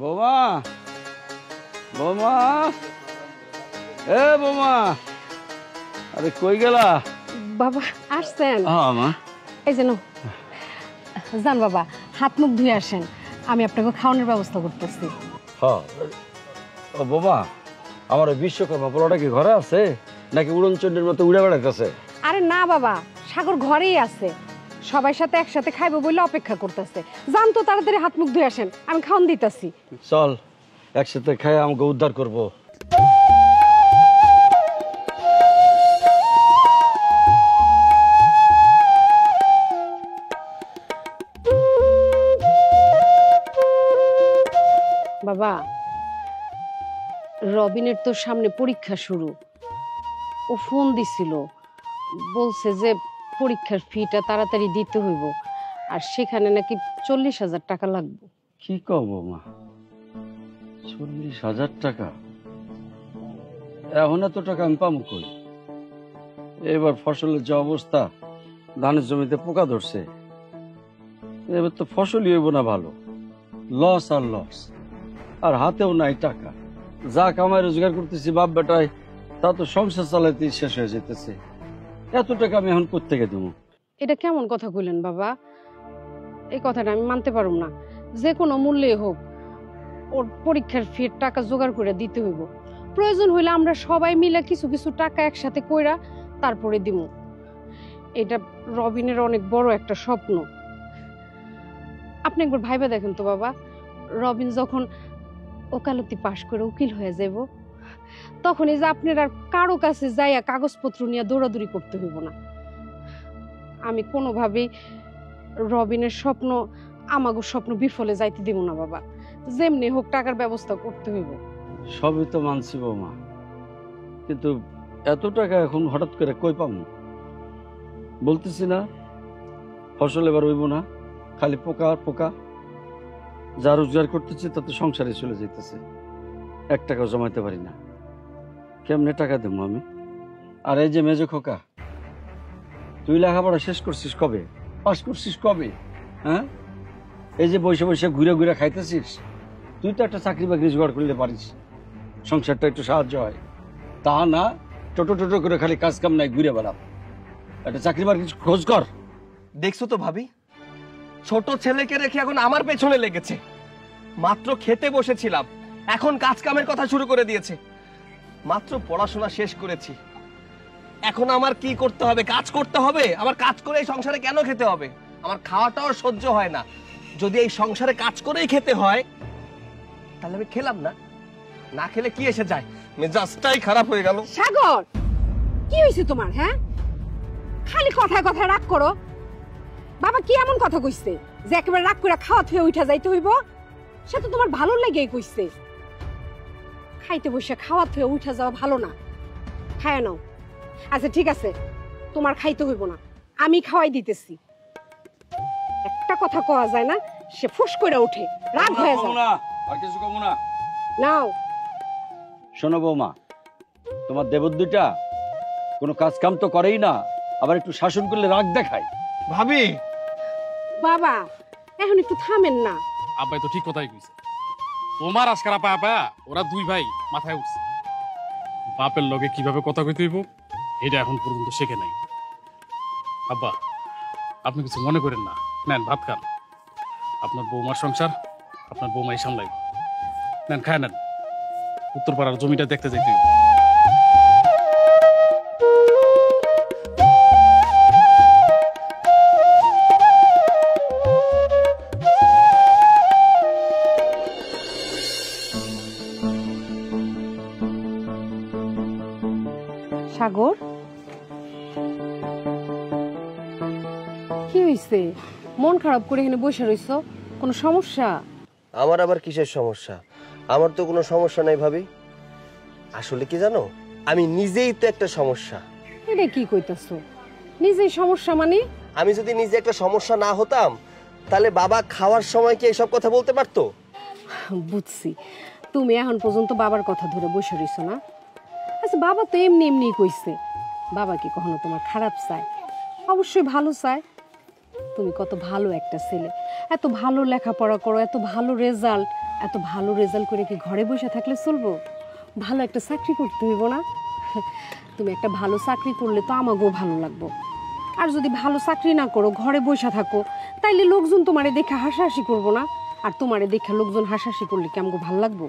বৌমা, বৌমা, এ বৌমা, আরে কই গেলা? বাবা আসছেন? হ্যাঁ মা। এই যেন যান বাবা, হাত মুখ ধুয়ে আসেন, আমি আপনাকে খাওয়ানোর ব্যবস্থা করতেছি। হ্যাঁ ও বৌমা, আমার ওই বিশ্বকর্মা পোলাটা কি ঘরে আছে নাকি উড়নচণ্ডীর মতো উড়ে বেড়াইতেছে? আরে না বাবা, সাগর ঘরেই আছে, সবার সাথে একসাথে খাইবো বলে অপেক্ষা করতেছে। যান তো তাড়াতাড়ি হাত মুখ ধুয়ে আসেন, আমি খাওয়ান দিতেছি। চল একসাথে খাই আমাকে উদ্ধার করবো। বাবা, রবিনের তো সামনে পরীক্ষা শুরু, ও ফোন দিছিল, বলছে যে পরীক্ষার ফিটা তাড়াতাড়ি দিতে হইব, আর সেখানে নাকি 40,000 টাকা লাগবে। কি কও বৌমা, 40,000 টাকা? এখন এত টাকা আমি পাবো কই? এবার ফসলের যে অবস্থা, ধানের জমিতে পোকা ধরছে, এবার তো ফসলই হইব না ভালো, লস আর লস, আর হাতেও নাই টাকা। যা কামাই রোজগার করতেছি বাপ বেটায়, তা তো সংসার চালাতে শেষ হয়ে যেতেছে। এত টাকা আমি এখন কোত্থেকে দেবো? এটা কেমন কথা কইলেন বাবা? এই কথাটা আমি মানতে পারুম না। যে কোনো মূল্যে হোক ওর পরীক্ষার ফির টাকা জোগাড় করে দিতে হইব। প্রয়োজন হইলে আমরা সবাই মিলে কিছু কিছু টাকা একসাথে কইরা তারপরে দিব। এটা রবিনের অনেক বড় একটা স্বপ্ন। আপনি একবার ভাইবা দেখেন তো বাবা, রবিন যখন ওকালতি পাশ করে উকিল হয়ে যাব, তখন এই যে আপনার আর কারো কাছে যাইয়া কাগজপত্র নিয়ে দৌড়াদৌড়ি করতে হইব না। আমি কোনোভাবেই রবিনের স্বপ্ন, আমাগো স্বপ্ন বিফলে যাইতে দিব না বাবা। যেমনি হোক টাকার ব্যবস্থা করতে হইব। সবই তো মানছি বৌমা, কিন্তু এত টাকা এখন হঠাৎ করে কই পাবো? বলতেছি না ফসল এবার হইব না, খালি পোকা আর পোকা। যা রোজগার করতেছি তাতে সংসারে চলে যেতেছে, 1 টাকাও জমাইতে পারি না। কেমনে টাকা দেবো আমি? আর এই যে মেজো খোকা, তুই লেখাপড়া শেষ করছিস কবে? পাস করছিস কবে? হ্যাঁ, এই যে বসে বসে ঘুরে ঘুরে খাইতেছিস, তুই তো একটা চাকরি বাকরি জোগাড় করলে পারিস, সংসারটা একটু সাহায্য হয়। তা না, টোটো টোটো করে খালি কাজ কাম নাই ঘুরে বেড়াম। একটা চাকরি বাকরি খোঁজ কর। দেখছো তো ভাবি, ছোট ছেলেকে রেখে এখন আমার পেছনে লেগেছে। মাত্র খেতে বসেছিলাম, এখন কাজ কামের কথা শুরু করে দিয়েছে। মাত্র পড়াশোনা শেষ করেছি, এখন আমার কি করতে হবে? কাজ করতে হবে। আমার কাজ করে এই সংসারে কেন খেতে হবে? আমার খাওয়াটাও সহ্য হয় না। যদি এই সংসারে কাজ করেই খেতে হয়, তাহলে আমি খেলাম না। না খেলে কি এসে যায়? মেজাজটাই খারাপ হয়ে গেল। সাগর, কি হয়েছে তোমার? হ্যাঁ, খালি কথায় কথায় রাগ করো। বাবা কি এমন কথা কইছে যে একেবারে রাগ করে খাওয়া থুয়ে উঠা যাইতে হইব? সে তো তোমার ভালো লেগেই কইছে। খাইতে বসে খাওয়া থুয়ে উঠা যাওয়া ভালো না, খায় নাও। আচ্ছা ঠিক আছে, তোমার খাইতে হইব না, আমি খাওয়াই দিতেছি। একটা কথা কওয়া যায় না, সে ফুস করে ওঠে, রাগ হয়ে যায়। আর কিছু কমু না। নাও। শোনো বৌমা, তোমার দেবদ্দুটা কোনো কাজ কাম তো করেই না, আবার একটু শাসন করলে রাগ দেখায়। ভাবি, বাবা এখন একটু থামেন না। আব্বাই তো ঠিক কথাই কইছে। তোমার আজকারা পায়া পায়া ওরা দুই ভাই মাথায় উঠছে। বাপের লগে কিভাবে কথা কইতে হইব এটা এখন পর্যন্ত শেখে নাই। আব্বা, আপনি কিছু মনে করেন না, নেন ভাত খান। আপনার বৌমার সংসার আপনার বৌমাই সামলাই। নেন খায় নেন, উত্তরপাড়ার জমিটা দেখতে যাইতে হইব। সাগর, কি হইছে? মন খারাপ করে এখানে বসে রইছো, কোনো সমস্যা? আমার আবার কিসের সমস্যা? আমার তো কোনো সমস্যা নাই ভাবি। আসলে কি জানো, আমি নিজেই তো একটা সমস্যা। এটা কি কইতাছো? নিজেই সমস্যা মানে? আমি যদি নিজে একটা সমস্যা না হতাম, তাহলে বাবা খাওয়ার সময় কি এইসব কথা বলতে পারতো? বুঝছি, তুমি এখন পর্যন্ত বাবার কথা ধরে বসে রইছো না। আচ্ছা, বাবা তো এমনি এমনি কইছে, বাবা কি কখনো তোমার খারাপ চায়? অবশ্যই ভালো চায়। তুমি কত ভালো একটা ছেলে, এত ভালো লেখাপড়া করো, এত ভালো রেজাল্ট, এত ভালো রেজাল্ট করে কি ঘরে বসে থাকলে চলবো? ভালো একটা চাকরি করতে হইব না? তুমি একটা ভালো চাকরি করলে তো আমাকেও ভালো লাগবো। আর যদি ভালো চাকরি না করো, ঘরে বসে থাকো, তাইলে লোকজন তোমারে দেখে হাসাহাসি করবো না? আর তোমারে দেখে লোকজন হাসাহাসি করলে কি আমাকে ভালো লাগবো?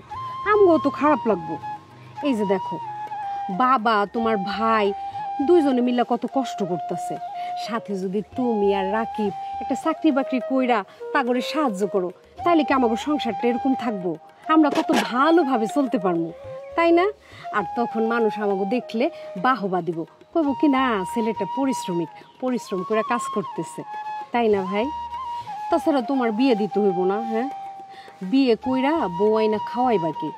আমাকেও তো খারাপ লাগবো। এই যে দেখো, বাবা তোমার ভাই দুইজনে মিলে কত কষ্ট করতেছে, সাথে যদি তুমি আর রাকিব একটা চাকরি বাকরি কইরা তাগরে সাহায্য করো, তাইলে কি আমাকে সংসারটা এরকম থাকবো? আমরা কত ভালোভাবে চলতে পারবো, তাই না? আর তখন মানুষ আমাকে দেখলে বাহবা দিব, কইব কি না ছেলেটা পরিশ্রম করে কাজ করতেছে, তাই না ভাই? তাছাড়া তোমার বিয়ে দিতে হইব না? হ্যাঁ, বিয়ে কইরা বউ আইনা খাওয়াইবা কি?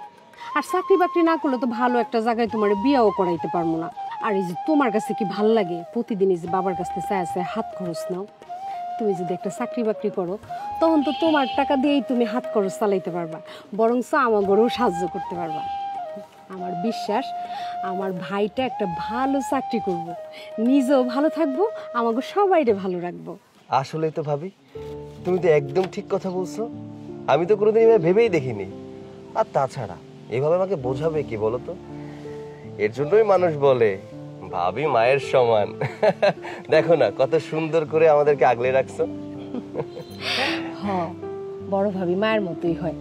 আর চাকরি বাকরি না করলে তো ভালো একটা জায়গায় তোমার বিয়েও করাইতে পারবো না। আর এই যে তোমার কাছে কি ভাল লাগে প্রতিদিন এই যে বাবার কাছে চায় চায় হাত খরচ নাও? তুমি যদি একটা চাকরি বাকরি করো, তখন তো তোমার টাকা দিয়েই তুমি হাত খরচ চালাইতে পারবা, বরং আমাগরেও সাহায্য করতে পারবা। আমার বিশ্বাস আমার ভাইটা একটা ভালো চাকরি করব, নিজেও ভালো থাকবো, আমাকে সবাইরে ভালো রাখবো। আসলেই তো ভাবি, তুমি তো একদম ঠিক কথা বলছো। আমি তো কোনোদিন এভাবে ভেবেই দেখিনি। আর তাছাড়া এইভাবে আমাকে বোঝাবে কি বলো তো? এর জন্যই মানুষ বলে ভাবি মায়ের সমান। দেখো না কত সুন্দর করে আমাদেরকে আগলে রাখছো। হ্যাঁ, বড় ভাবি মায়ের মতোই হয়।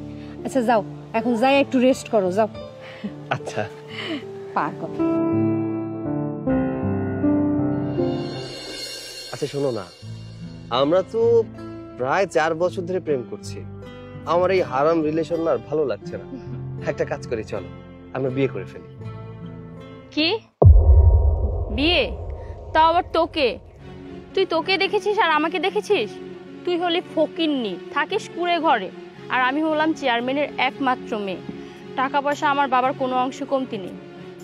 আচ্ছা যাও, এখন যাই একটু রেস্ট করো, যাও। আচ্ছা পাগল। আচ্ছা শোনো না, আমরা তো প্রায় 4 বছর ধরে প্রেম করছি। আমার এই হারাম রিলেশন না আর ভালো লাগছে না। একটা কাজ করি, চলো আমরা বিয়ে করে ফেলি। কি বিয়ে? তাও আবার তোকে? তুই তোকে দেখেছিস আর আমাকে দেখেছিস? তুই হলি ফকিন্নি, থাকিস কুড়ে ঘরে, আর আমি হলাম চেয়ারম্যানের একমাত্র মেয়ে। টাকা পয়সা আমার বাবার কোনো অংশ কমতি নেই।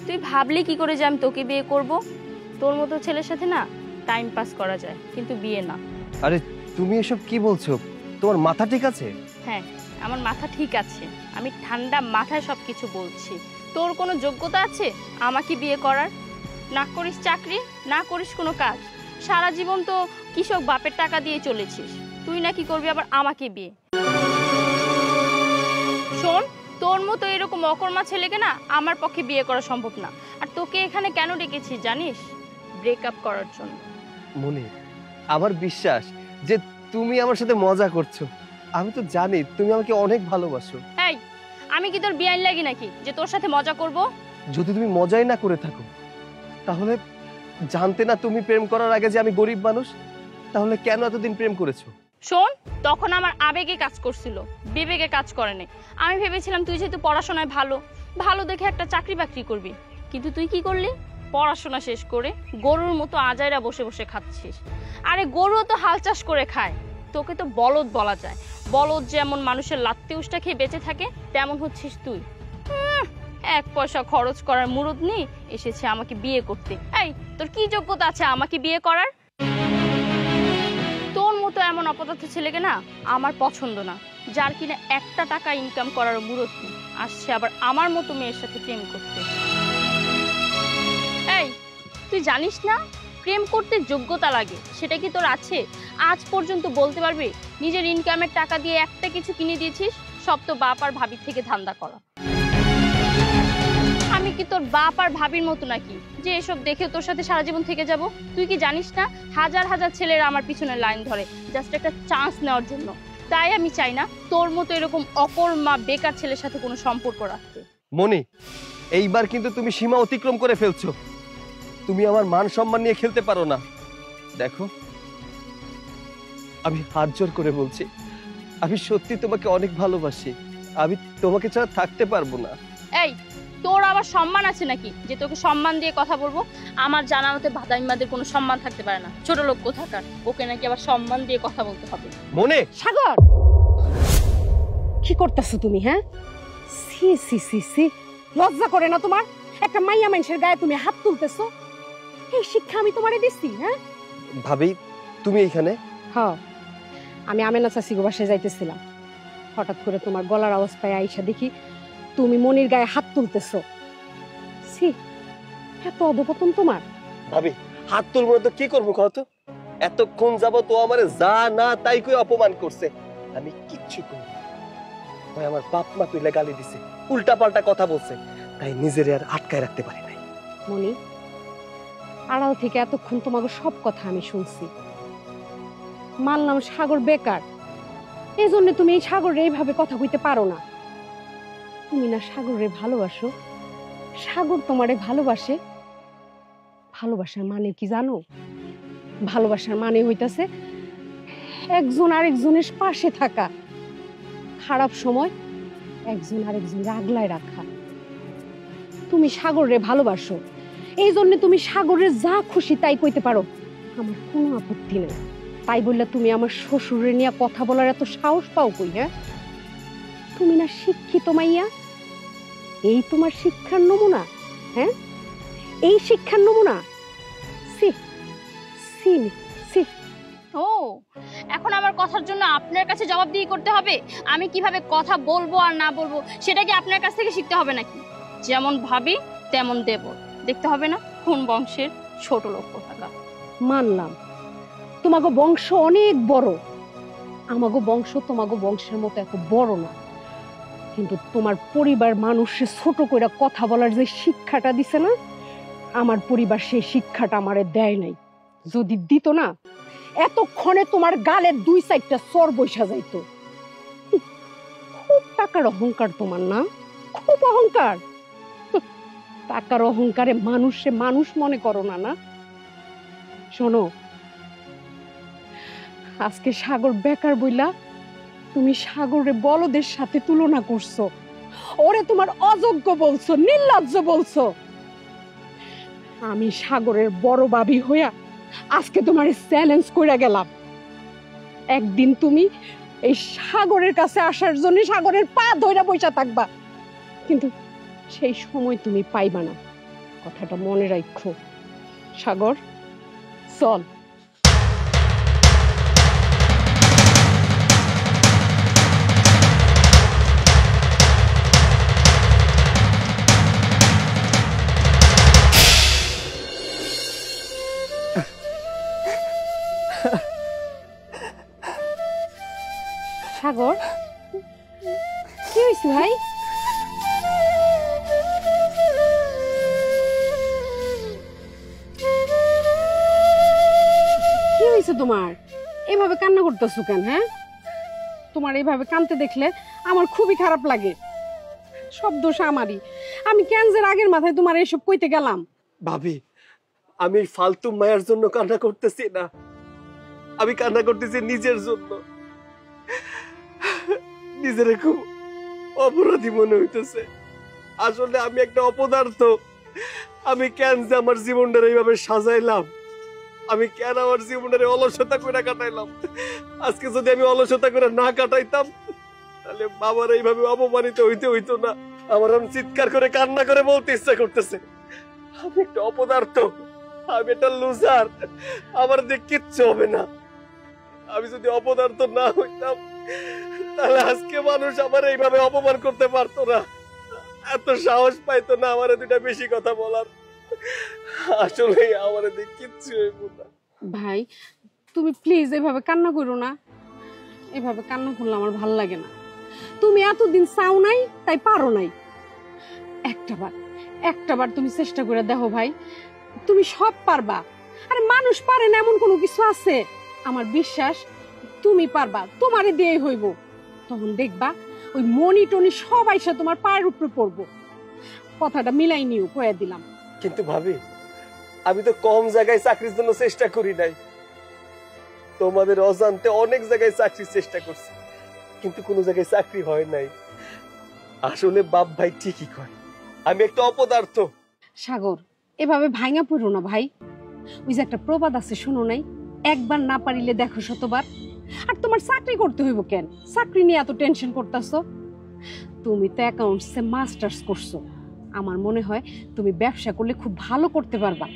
তুই ভাবলি কি করে যে আমি তোকে বিয়ে করব? তোর মতো ছেলের সাথে না টাইম পাস করা যায়, কিন্তু বিয়ে না। আরে তুমি এসব কি বলছো? তোমার মাথা ঠিক আছে? হ্যাঁ, আমার মাথা ঠিক আছে। আমি ঠান্ডা মাথায় সব কিছু বলছি। তোর কোনো যোগ্যতা আছে আমাকে বিয়ে করার? না করিস চাকরি, না করিস কোনো কাজ, সারা জীবন তো কৃষক বাপের টাকা দিয়ে চলেছিস। তুই না কি করবি আবার আমাকে বিয়ে? শোন, তোর মতো এরকম অকর্মা ছেলেকে না আমার পক্ষে বিয়ে করা সম্ভব না। আর তোকে এখানে কেন ডেকেছি জানিস? ব্রেকআপ করার জন্য। মনি, আমার বিশ্বাস যে তুমি আমার সাথে মজা করছো। আমি তো জানি তুমি আমাকে অনেক ভালোবাসো। এই, আমি কি তোর বিয়ান লাগি নাকি যে তোর সাথে মজা করব? যদি তুমি মজাই না করে থাকো, তাহলে জানতে না তুমি প্রেম করার আগে যে আমি গরিব মানুষ? তাহলে কেন এতদিন প্রেম করেছো? শোন, তখন আমার আবেগে কাজ করছিল, বিবেকে কাজ করে নাই। আমি ভেবেছিলাম তুই যেহেতু পড়াশোনায় ভালো, ভালো দেখে একটা চাকরি বাকরি করবি। কিন্তু তুই কি করলি? পড়াশোনা শেষ করে গরুর মতো আজাইরা বসে বসে খাচ্ছিস। আরে গরুও তো হাল চাষ করে খায়, তোকে তো বলদ বলা যায়। বলদ যেমন মানুষের লাত্তি উষ্টা খেয়ে বেঁচে থাকে, তেমন হচ্ছিস তুই। 1 পয়সা খরচ করার মুরদ নেই, এসেছে আমাকে বিয়ে করতে। এই, তোর কি যোগ্যতা আছে আমাকে বিয়ে করার? তোর মতো এমন অপদার্থ ছেলেকে না আমার পছন্দ না, যার কিনা একটা টাকা ইনকাম করার মুরদ নেই, আসছে আবার আমার মতো মেয়ের সাথে প্রেম করতে। এই, তুই জানিস না প্রেম করতে যোগ্যতা লাগে? সেটা কি তোর আছে? আজ পর্যন্ত বলতে পারবি নিজের ইনকামের টাকা দিয়ে একটা কিছু কিনে দিয়েছিস? সব তো বাপ আর ভাবির থেকে ধান্দা করা। আমি কি তোর বাপ আর ভাবির মতো নাকি যে এসব দেখে তোর সাথে সারা জীবন থেকে যাব? তুই কি জানিস না হাজার হাজার ছেলেরা আমার পিছনে লাইন ধরে জাস্ট একটা চান্স নেওয়ার জন্য? তাই আমি চাই না তোর মতো এরকম অকর্মা বেকার ছেলের সাথে কোনো সম্পর্ক রাখতে। মনি, এইবার কিন্তু তুমি সীমা অতিক্রম করে ফেলছো। তুমি আমার মান সম্মান নিয়ে খেলতে পারো না। দেখো, আমি হাত জোর করে বলছি, আমি সত্যি তোমাকে অনেক ভালোবাসি। আমি তোমাকে ছাড়া থাকতে পারবো না। এই, তোর আবার সম্মান আছে নাকি যে তোকে সম্মান দিয়ে কথা বলবো? আমার জানা মতে ভাদাইমাদের কোনো সম্মান থাকতে পারে না, ছোট লোক কোথাকার। ওকে নাকি আবার সম্মান দিয়ে কথা বলতে হবে। মনে সাগর, কি করতেছো তুমি? হ্যাঁ, সি সি সি সি, লজ্জা করে না তোমার? একটা মাইয়া মানুষের গায়ে তুমি হাত তুলতেছো? এই শিক্ষা আমি তোমারে দিচ্ছি? হ্যাঁ ভাবি, তুমি এখানে? হ্যাঁ, আমি আমেনা চাচি গো বাসায় যাইতেছিলাম, হঠাৎ করে তোমার গলার আওয়াজ পাই আইসা দেখি তুমি মনির গায়ে হাত তুলতেছো। ছি, এত অধপতন তোমার! ভাবি, হাত তুলবো না তো কি করবো কত? এতক্ষণ যাবো তো আমারে যা না তাই কই অপমান করছে, আমি কিচ্ছু করি। ওই আমার বাপ মা তুইলে গালি দিছে, উল্টা পাল্টা কথা বলছে, তাই নিজের আর আটকায় রাখতে পারি নাই। মনি, আড়াল থেকে এতক্ষণ তোমাকে সব কথা আমি শুনছি। মানলাম সাগর বেকার, এই জন্য তুমি এই সাগরে এইভাবে কথা কইতে পারো না। তুমি না সাগরে ভালোবাসো, সাগর তোমারে ভালোবাসে। ভালোবাসার মানে কি জানো? ভালোবাসার মানে হইতাছে একজন আরেকজনের পাশে থাকা, খারাপ সময় একজন আরেকজন আগলায় রাখা। তুমি সাগরে ভালোবাসো, এই জন্য তুমি সাগরে যা খুশি তাই কইতে পারো, আমার কোনো আপত্তি নেই। তাই বললে তুমি আমার শ্বশুরে নিয়ে কথা বলার এত সাহস পাও কই? হ্যাঁ, তুমি না শিক্ষিত মাইয়া, এই তোমার শিক্ষার নমুনা? হ্যাঁ, এই শিক্ষার নমুনা? C C C. ও, এখন আমার কথার জন্য আপনার কাছে জবাবদিহি করতে হবে? আমি কিভাবে কথা বলবো আর না বলবো সেটা কি আপনার কাছ থেকে শিখতে হবে নাকি? যেমন ভাবি তেমন দেব, দেখতে হবে না কোন বংশের ছোট লোক থাকা। মানলাম তোমাগো বংশ অনেক বড়, আমাগো বংশ তোমাগো বংশের মতো এত বড় না, কিন্তু তোমার পরিবার মানুষে ছোট করে কথা বলার যে শিক্ষাটা দিছে না, আমার পরিবার সেই শিক্ষাটা আমারে দেয় নাই। যদি দিত না, এতক্ষণে তোমার গালের 2-4টা চর বৈশা যাইতো। খুব টাকার অহংকার তোমার না? খুব অহংকার। টাকার অহংকারে মানুষে মানুষ মনে করো না? না, শোনো, আজকে সাগর বেকার বইলা তুমি সাগরে বলদের সাথে তুলনা করছো, ওরে তোমার অযোগ্য বলছো, নির্লজ্জ বলছো। আমি সাগরের বড় ভাবি হইয়া আজকে তোমার চ্যালেঞ্জ কইরা গেলাম, একদিন তুমি এই সাগরের কাছে আসার জন্য সাগরের পা ধইরা বইসা থাকবা, কিন্তু সেই সময় তুমি পাইবা না। কথাটা মনে রাখো। সাগর, চল। সাগর, কি হয়েছে ভাই? কি হয়েছে তোমার? এভাবে কান্না করতেছো কেন? হ্যাঁ, তোমার এইভাবে কাঁদতে দেখলে আমার খুবই খারাপ লাগে। সব দোষ আমারই। আমি কেন যে রাগের মাথায় তোমার এসব কইতে গেলাম। ভাবি, আমি ফালতু মায়ের জন্য কান্না করতেছি না, আমি কান্না করতেছি নিজের জন্য। নিজের খুব অপরাধী মনে হইতেছে। আসলে আমি একটা অপদার্থ। আমি কেন যে আমার জীবনটা এইভাবে সাজাইলাম, আমি কেন আমার জীবনের অলসতা করে কাটাইলাম। আজকে যদি আমি অলসতা করে না কাটাইতাম, তাহলে বাবার এইভাবে অপমানিত হইতে হইতো না। আমার আমি চিৎকার করে কান্না করে বলতে ইচ্ছা করতেছে, আমি একটা অপদার্থ, আমি একটা লুজার, আমার দিয়ে কিচ্ছু হবে না। আমি যদি অপদার্থ না হইতাম, তাহলে আজকে মানুষ আমার এইভাবে অপমান করতে পারতো না, এত সাহস পাইতো না আমার দুটা বেশি কথা বলার। আসলে আমার দিয়ে কিচ্ছু হইব না। ভাই, তুমি প্লিজ এভাবে কান্না করো না। এভাবে কান্না করলে আমার ভাল লাগে না। তুমি এতদিন চাও নাই, তাই পারো নাই। একটাবার তুমি চেষ্টা করে দেখো ভাই, তুমি সব পারবা। আরে মানুষ পারে না এমন কোনো কিছু আছে? আমার বিশ্বাস তুমি পারবা, তোমারে দিয়ে হইব। তখন দেখবা ওই মনি টনি সব আইসা তোমার পায়ের উপরে পড়বো। কথাটা মিলাই নিও, কয়ে দিলাম। কিন্তু ভাবি, আমি তো কম জায়গায় চাকরির জন্য চেষ্টা করি নাই। তোমাদের অজান্তে অনেক জায়গায় চাকরির চেষ্টা করছি, কিন্তু কোনো জায়গায় চাকরি হয় নাই। আসলে বাপ ভাই ঠিকই কয়, আমি একটা অপদার্থ। সাগর, এভাবে ভাঙা পড়ো না ভাই। ওই যে একটা প্রবাদ আছে, শোনো নাই? একবার না পারিলে দেখো শতবার। আর তোমার চাকরি করতে হইব কেন? চাকরি নিয়ে এত টেনশন করতেছো? তুমি তো অ্যাকাউন্টসে মাস্টার্স করছো, আমার মনে হয় তুমি ব্যবসা করলে খুব ভালো করতে পারবা।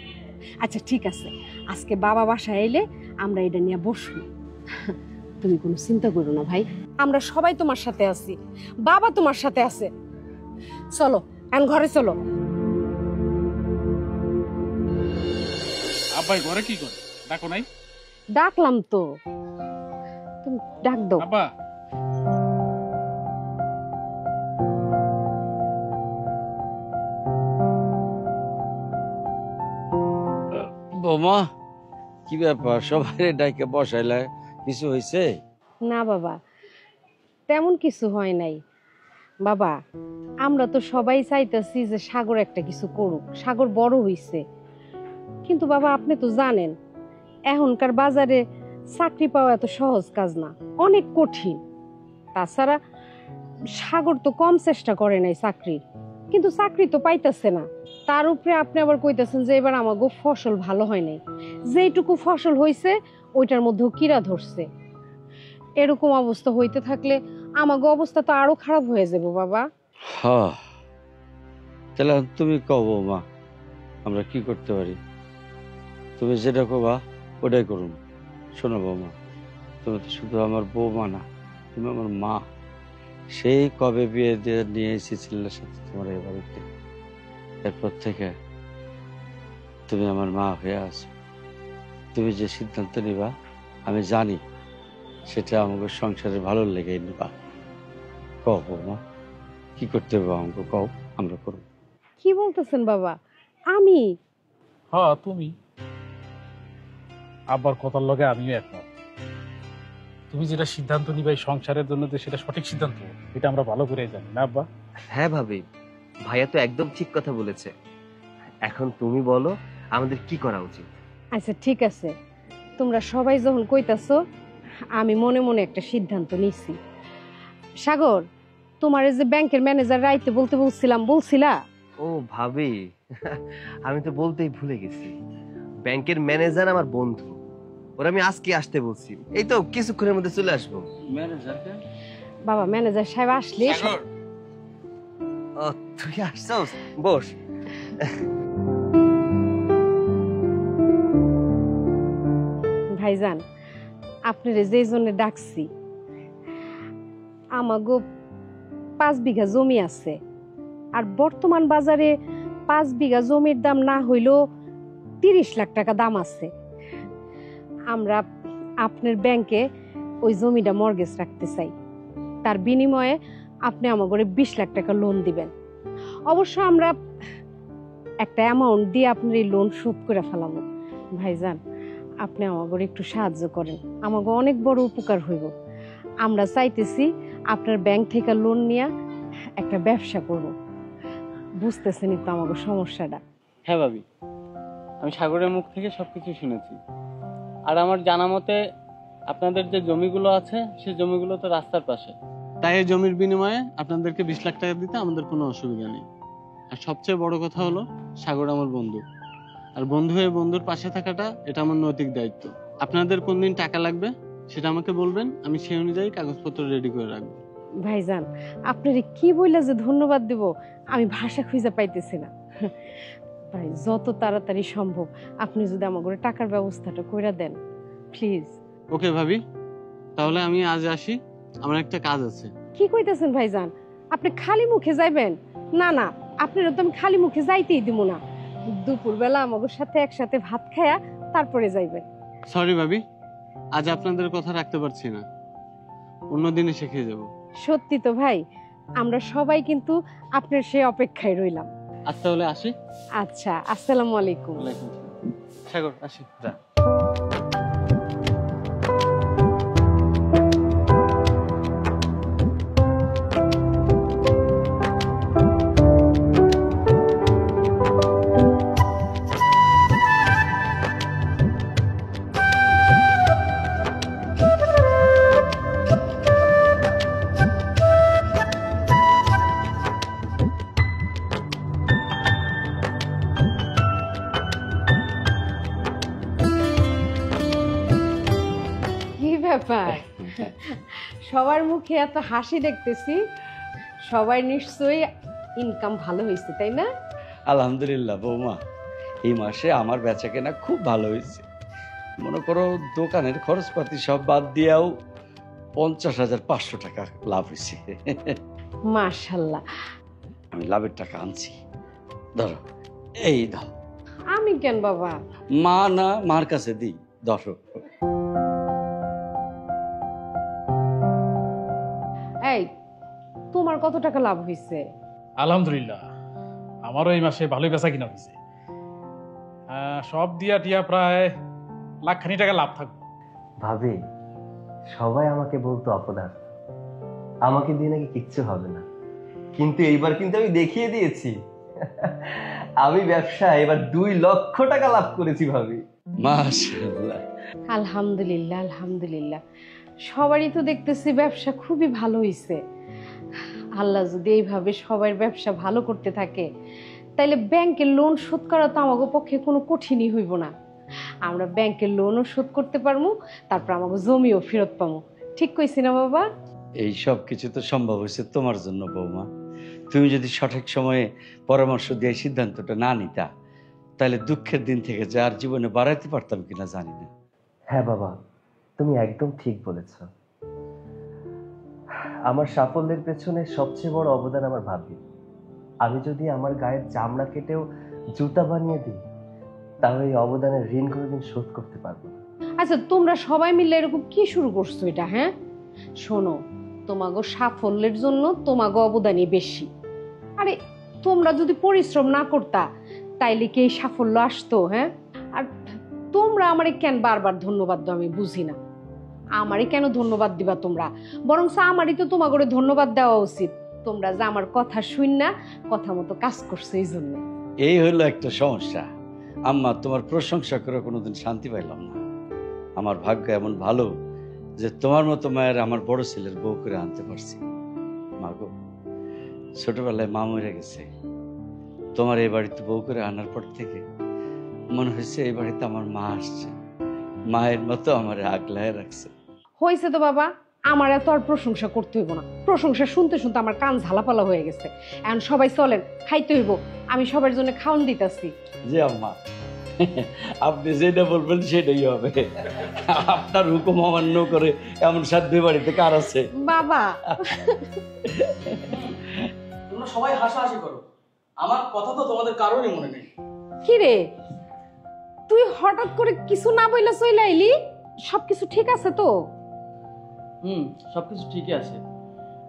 আচ্ছা ঠিক আছে, আজকে বাবা বাসায় এলে আমরা এটা নিয়ে বসবো। তুমি কোনো চিন্তা করো না ভাই, আমরা সবাই তোমার সাথে আছি, বাবা তোমার সাথে আছে। চলো এখন ঘরে চলো। আব্বাই ঘরে কি করে? ডাকো নাই? ডাকলাম তো, তুমি ডাক দাও। আব্বা, বৌমা, কি ব্যাপার, সবাই ডাইকে বসাইলে কিছু হয়েছে? না বাবা, তেমন কিছু হয় নাই। বাবা, আমরা তো সবাই চাইতেছি যে সাগর একটা কিছু করুক, সাগর বড় হইছে। কিন্তু বাবা, আপনি তো জানেন এখনকার বাজারে চাকরি পাওয়া এত সহজ কাজ না, অনেক কঠিন। তাছাড়া সাগর তো কম চেষ্টা করে নাই চাকরির, কিন্তু চাকরি তো পাইতেছে না। তার উপরে আপনি আবার কইতেছেন যে এবার আমাগো ফসল ভালো হয় নাই, যেইটুকু ফসল হইছে ওইটার মধ্যেও কিরা ধরছে। এরকম অবস্থা হইতে থাকলে আমাগো অবস্থা তো আরো খারাপ হয়ে যাবে বাবা। হ্যাঁ, তাহলে তুমি কও বৌমা, আমরা কি করতে পারি? তুমি যেটা কবা ওটাই করুন। শোনো বৌমা, তুমি তো শুধু আমার বৌমা না, তুমি আমার মা। সেই কবে বিয়ে দিয়ে নিয়ে এসেছিলের সাথে তোমার এই বাড়িতে, এরপর থেকে তুমি আমার মা হয়ে আছো। তুমি যে সিদ্ধান্ত নিবা আমি জানি সেটা আমাকে সংসারে ভালো লেগে নিবা। কও বৌমা, কি করতে হবে আমাকে কও, আমরা করব। কি বলতেছেন বাবা? আমি? হ্যাঁ তুমি। আব্বার কথার লগে আমিও একমত। তুমি যেটা সিদ্ধান্ত নিবে এই সংসারের জন্য, যে সেটা সঠিক সিদ্ধান্ত, এটা আমরা ভালো করে জানি না আব্বা? হ্যাঁ ভাবি, ভাইয়া তো একদম ঠিক কথা বলেছে। এখন তুমি বলো আমাদের কি করা উচিত? আচ্ছা ঠিক আছে, তোমরা সবাই যখন কইতাছো, আমি মনে মনে একটা সিদ্ধান্ত নিছি। সাগর, তোমার এই যে ব্যাংকের ম্যানেজার রাইতে বলতে বলছিলা? ও ভাবি, আমি তো বলতেই ভুলে গেছি। ব্যাংকের ম্যানেজার আমার বন্ধু, ওরা আমি আজকে আসতে বলছি, এই তো কিছুক্ষণের মধ্যে চলে আসবো। বাবা, ম্যানেজার সাহেব আসলে ও তুই আসছস, বস। ভাইজান, আপনারে যে জন্য ডাকছি, আমাগো 5 বিঘা জমি আছে। আর বর্তমান বাজারে 5 বিঘা জমির দাম না হইলেও 30 লাখ টাকা দাম আছে। আমরা আপনার ব্যাংকে ওই জমিটা মর্গেজ রাখতে চাই। তার বিনিময়ে আপনি আমাগরে 20 লাখ টাকা লোন দিবেন। অবশ্য আমরা একটা অ্যামাউন্ট দিয়ে আপনার এই লোন শোধ করে ফেলাবো। ভাইজান, আপনি আমাগরে একটু সাহায্য করেন, আমাকে অনেক বড় উপকার হইব। আমরা চাইতেছি আপনার ব্যাংক থেকে লোন নিয়ে একটা ব্যবসা করব। বুঝতেছেনই তো আমাকে সমস্যাটা। হ্যাঁ ভাবি, আমি সাগরের মুখ থেকে সবকিছু শুনেছি। আর আমার জানা মতে আপনাদের যে জমিগুলো আছে সেই জমিগুলো তো রাস্তার পাশে, তাই এই জমির বিনিময়ে আপনাদেরকে 20 লাখ টাকা দিতে আমাদের কোনো অসুবিধা নেই। আর সবচেয়ে বড় কথা হলো, সাগর আমার বন্ধু, আর বন্ধু হয়ে বন্ধুর পাশে থাকাটা এটা আমার নৈতিক দায়িত্ব। আপনাদের কোন দিন টাকা লাগবে সেটা আমাকে বলবেন, আমি সেই অনুযায়ী কাগজপত্র রেডি করে রাখবো। ভাইজান, আপনারে কি বইলা যে ধন্যবাদ দেব আমি ভাষা খুঁজে পাইতেছি না। ভাই, যত তাড়াতাড়ি সম্ভব আপনি যদি আমাকে টাকার ব্যবস্থাটা কইরা দেন প্লিজ। ওকে ভাবি, তাহলে আমি আজ আসি, আমার একটা কাজ আছে। কি কইতেছেন ভাইজান? আপনি খালি মুখে যাইবেন? না না, আপনারও তো আমি খালি মুখে যাইতেই দিব না। দুপুরবেলা আমাদের সাথে একসাথে ভাত খায়া তারপরে যাইবেন। সরি ভাবি, আজ আপনাদের কথা রাখতে পারছি না, অন্যদিন এসে খেয়ে যাবো। সত্যি তো ভাই, আমরা সবাই কিন্তু আপনার সেই অপেক্ষায় রইলাম। আজ তাহলে আসি। আচ্ছা, আসসালামু আলাইকুম। ওয়ালাইকুম আসসালাম। সাগর আসি। কি ব্যাপার, সবার মুখে এত হাসি দেখতেছি? সবাই নিশ্চয়ই ইনকাম ভালো হয়েছে, তাই না? আলহামদুলিল্লাহ বৌমা, এই মাসে আমার বেচা কেনা খুব ভালো হয়েছে। মনে করো দোকানের খরচপাতি সব বাদ দিয়েও 50,500 টাকা লাভ হয়েছে। মাশাআল্লাহ। আমি লাভের টাকা আনছি, ধরো এই দাও। আমি কেন বাবা? মা না, মার কাছে দিই, ধরো। এই, তোমার কত টাকা লাভ হয়েছে? আলহামদুলিল্লাহ, আমারও এই মাসে ভালোই বেচা কিনা হয়েছে। সব দিয়া টিয়া প্রায় লাখখানি টাকা লাভ থাকবে। ভাবি, সবাই আমাকে বলতো অপদার্থ, আমাকে দিয়ে নাকি কিচ্ছু হবে না, কিন্তু এইবার কিন্তু আমি দেখিয়ে দিয়েছি আমি ব্যবসায় এবার 2 লক্ষ টাকা লাভ করেছি ভাবি। মাশাআল্লাহ। আলহামদুলিল্লাহ আলহামদুলিল্লাহ, সবারই তো দেখতেছি ব্যবসা খুবই ভালো হইছে। আল্লাহ যদি এইভাবে সবার ব্যবসা ভালো করতে থাকে তাইলে ব্যাংকের লোন শোধ করা তো আমাদের পক্ষে কোনো কঠিনই হইব না। আমরা ব্যাংকের লোনও শোধ করতে পারবো, তারপর আমাকে জমিও ফেরত পাবো। ঠিক কইছি না বাবা? এই সব কিছু তো সম্ভব হয়েছে তোমার জন্য বৌমা। তুমি যদি সঠিক সময়ে পরামর্শ দিয়ে সিদ্ধান্তটা না নিতা তাহলে দুঃখের দিন থেকে যে আর জীবনে বাড়াইতে পারতাম কিনা জানি না। হ্যাঁ বাবা, তুমি একদম ঠিক বলেছ। আমার সাফল্যের পেছনে সবচেয়ে বড় অবদান আমার ভাবি। আমি যদি আমার গায়ের চামড়া কেটেও জুতা বানিয়ে দিই তাহলে এই অবদানের ঋণ কোনোদিন শোধ করতে পারবো না। আচ্ছা, তোমরা সবাই মিলে এরকম কি শুরু করছো এটা? হ্যাঁ শোনো, তোমাগো সাফল্যের জন্য তোমাগো অবদানই বেশি। আরে তোমরা যদি পরিশ্রম না করতা তাইলে কি এই সাফল্য আসতো? হ্যাঁ, আর তোমরা আমারে কেন বারবার ধন্যবাদ দাও আমি বুঝি না। আমারে কেন ধন্যবাদ দিবা তোমরা? বরং আমারই তো তোমাগরে ধন্যবাদ দেওয়া উচিত। তোমরা যে আমার কথা শুন না কথা মতো কাজ করছো এই জন্য। এই হলো একটা সমস্যা আম্মা, তোমার প্রশংসা করে কোনোদিন শান্তি পাইলাম না। আমার ভাগ্য এমন ভালো যে তোমার মতো মায়ের আমার বড় ছেলের বউ করে আনতে পারছি। মা গো, ছোটবেলায় মা মরে গেছে, তোমার এই বাড়িতে বউ করে আনার পর থেকে মনে হয়েছে এই বাড়িতে আমার মা আসছে, মায়ের মতো আমার আগলায় রাখছে। হয়েছে তো বাবা, আমার এত আর প্রশংসা করতে হইব না। প্রশংসা শুনতে শুনতে আমার কান ঝালাপালা হয়ে গেছে। এখন সবাই চলেন, খাইতে হইব। আমি সবার জন্য খাওন দিতেছি। জি আম্মা, আপনি যেটা বলবেন সেটাই হবে। আপনার হুকুম অমান্য করে এমন সাধ্য বাড়িতে কার আছে? বাবা তোমরা সবাই হাসাহাসি করো, আমার কথা তো তোমাদের কারোরই মনে নেই। কি রে, তুই হঠাৎ করে কিছু না বইলা চইলা আইলি? সবকিছু ঠিক আছে তো? সবকিছু ঠিকই আছে।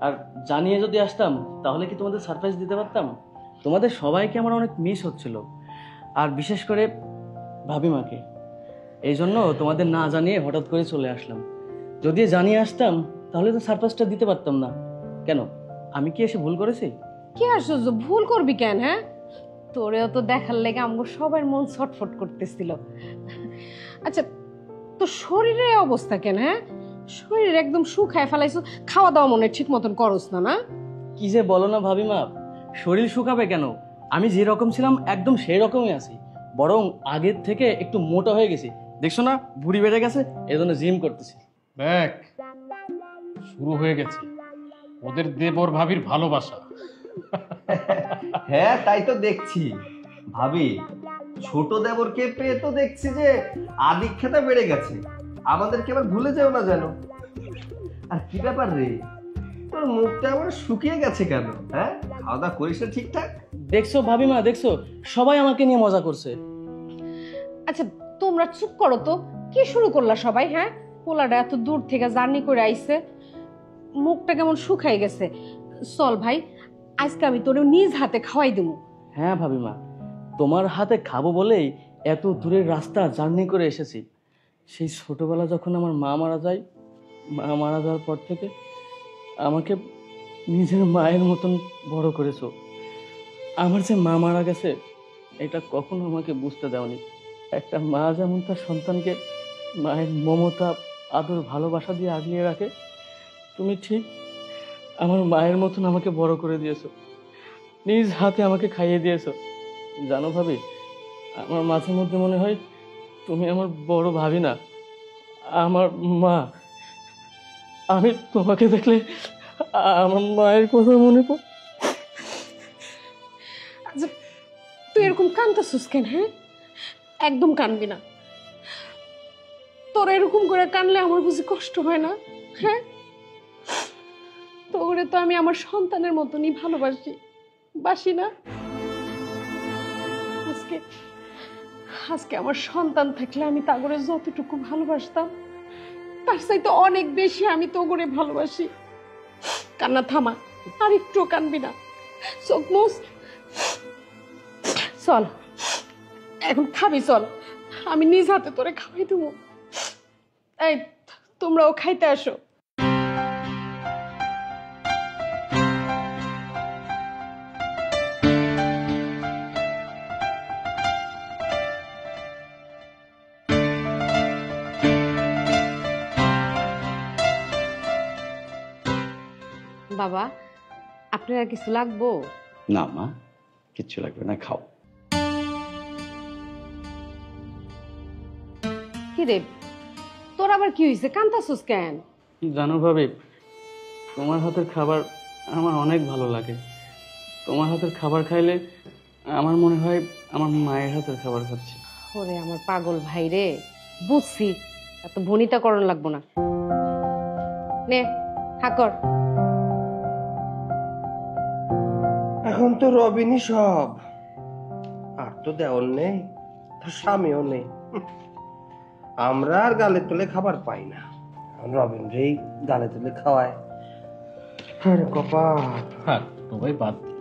আর জানিয়ে যদি আসতাম তাহলে কি তোমাদের সারপ্রাইজ দিতে পারতাম? তোমাদের সবাইকে আমার অনেক মিস হচ্ছিল, আর বিশেষ করে ভাবিমাকে। এই জন্য তোমাদের না জানিয়ে হঠাৎ করে চলে আসলাম। যদি জানিয়ে আসতাম তাহলে তো সারপ্রাইজটা দিতে পারতাম না। কেন, আমি কি এসে ভুল করেছি? কি আশ্চর্য, ভুল করবি কেন? হ্যাঁ, তোরেও তো দেখার লেগে আমগো সবার মন ছটফট করতেছিল। আচ্ছা, তো শরীরের এই অবস্থা কেন? হ্যাঁ, শরীর একদম শুকায় ফেলাইছো, খাওয়া দাওয়া মনে ঠিক মতন করস না? না কি যে বলো না ভাবিমা, শরীর শুকাবে কেন? আমি যে রকম ছিলাম একদম সেই রকমই আছি, বরং আগের থেকে একটু মোটা হয়ে গেছি। দেখছো না, ভুঁড়ি বেড়ে গেছে, এজন্য জিম করতেছি। দেখ, শুরু হয়ে গেছে ওদের দেবর ভাবির ভালোবাসা। হ্যাঁ, তাই তো দেখছি ভাবি। ছোট দেবরকে পেয়ে তো দেখছি যে আদিক্ষেতা বেড়ে গেছে। আমাদেরকে আবার ভুলে যেও না যেন। আর কি ব্যাপার রে, তোর মুখটা আবার শুকিয়ে গেছে কেন? হ্যাঁ, খাওয়া দাওয়া করিস না ঠিকঠাক? দেখছো ভাবিমা, দেখছো সবাই আমাকে নিয়ে মজা করছে। আচ্ছা তোমরা চুপ করো তো, কি শুরু করলা সবাই? হ্যাঁ, পোলাটা এত দূর থেকে জার্নি করে আইছে, মুখটা কেমন শুকাই গেছে। চল ভাই, আজকে আমি তোরে নিজ হাতে খাওয়াই দেবো। হ্যাঁ ভাবিমা, তোমার হাতে খাবো বলেই এত দূরের রাস্তা জার্নি করে এসেছি। সেই ছোটবেলা যখন আমার মা মারা যায়, মা মারা যাওয়ার পর থেকে আমাকে নিজের মায়ের মতন বড় করেছো। আমার যে মা মারা গেছে এটা কখনো আমাকে বুঝতে দাওনি। একটা মা যেমন তার সন্তানকে মায়ের মমতা, আদর, ভালোবাসা দিয়ে আগলিয়ে রাখে, তুমি ঠিক আমার মায়ের মতন আমাকে বড় করে দিয়েছো, নিজ হাতে আমাকে খাইয়ে দিয়েছো। জানো ভাবি, আমার মাঝে মধ্যে মনে হয় তুমি আমার বড় ভাবি না, আমার মা। আমি তোমাকে দেখলে আমার মায়ের কথা মনে পড়ে। আচ্ছা তুই এরকম কাঁদতেছিস কেন? হ্যাঁ, একদম কাঁদবি না। তোর এরকম করে কানলে আমার বুঝি কষ্ট হয় না? হ্যাঁ, তোরে তো আমি আমার সন্তানের মতনই ভালোবাসি, বাসি না? আজকে আজকে আমার সন্তান থাকলে আমি তাগরে যতটুকু ভালোবাসতাম তার চাইতে অনেক বেশি আমি তোগরে ভালোবাসি। কান্না থামা, আর একটু কানবি না, চোখ মুছ। চল এখন খাবি চল, আমি নিজ হাতে তোরে খাওয়াই দেবো। এই তোমরাও খাইতে আসো। বাবা, আপনার আর কিছু লাগবো? না মা, কিচ্ছু লাগবে না, খাও। কি রে, তোর আবার কি হয়েছে? কান্তাছস কেন? জানো ভাবি, তোমার হাতের খাবার আমার অনেক ভালো লাগে। তোমার হাতের খাবার খাইলে আমার মনে হয় আমার মায়ের হাতের খাবার খাচ্ছি। ওরে আমার পাগল ভাই রে, বুঝছি, এত ভনিতা করণ লাগবো না। নে হাকর। এখন তো রবিনই সব, আর তো দেওয়ার নেই, তার স্বামীও নেই। আমরা আর গালে তুলে খাবার পাই না, রবিন রেই গালে তুলে খাওয়ায়। আরে কপাল। হ্যাঁ তো ভাই বাদ দে।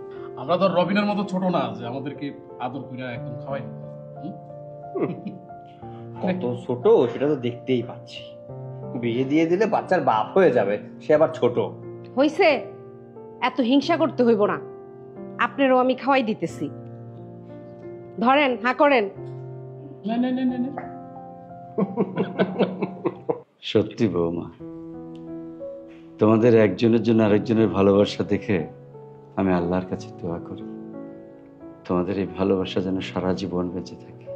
আমরা তো রবিনের মতো ছোট না যে আমাদেরকে আদর করে একদম খাওয়াই। কত ছোট সেটা তো দেখতেই পাচ্ছি। বিয়ে দিয়ে দিলে বাচ্চার বাপ হয়ে যাবে, সে আবার ছোট। হইছে, এত হিংসা করতে হইব না, আপনারও আমি খাওয়াই দিতেছি। ধরেন, হা করেন। না না না না না। সত্যি বৌমা, তোমাদের একজনের জন্য আরেকজনের ভালোবাসা দেখে আমি আল্লাহর কাছে দোয়া করি তোমাদের এই ভালোবাসা যেন সারা জীবন বেঁচে থাকে।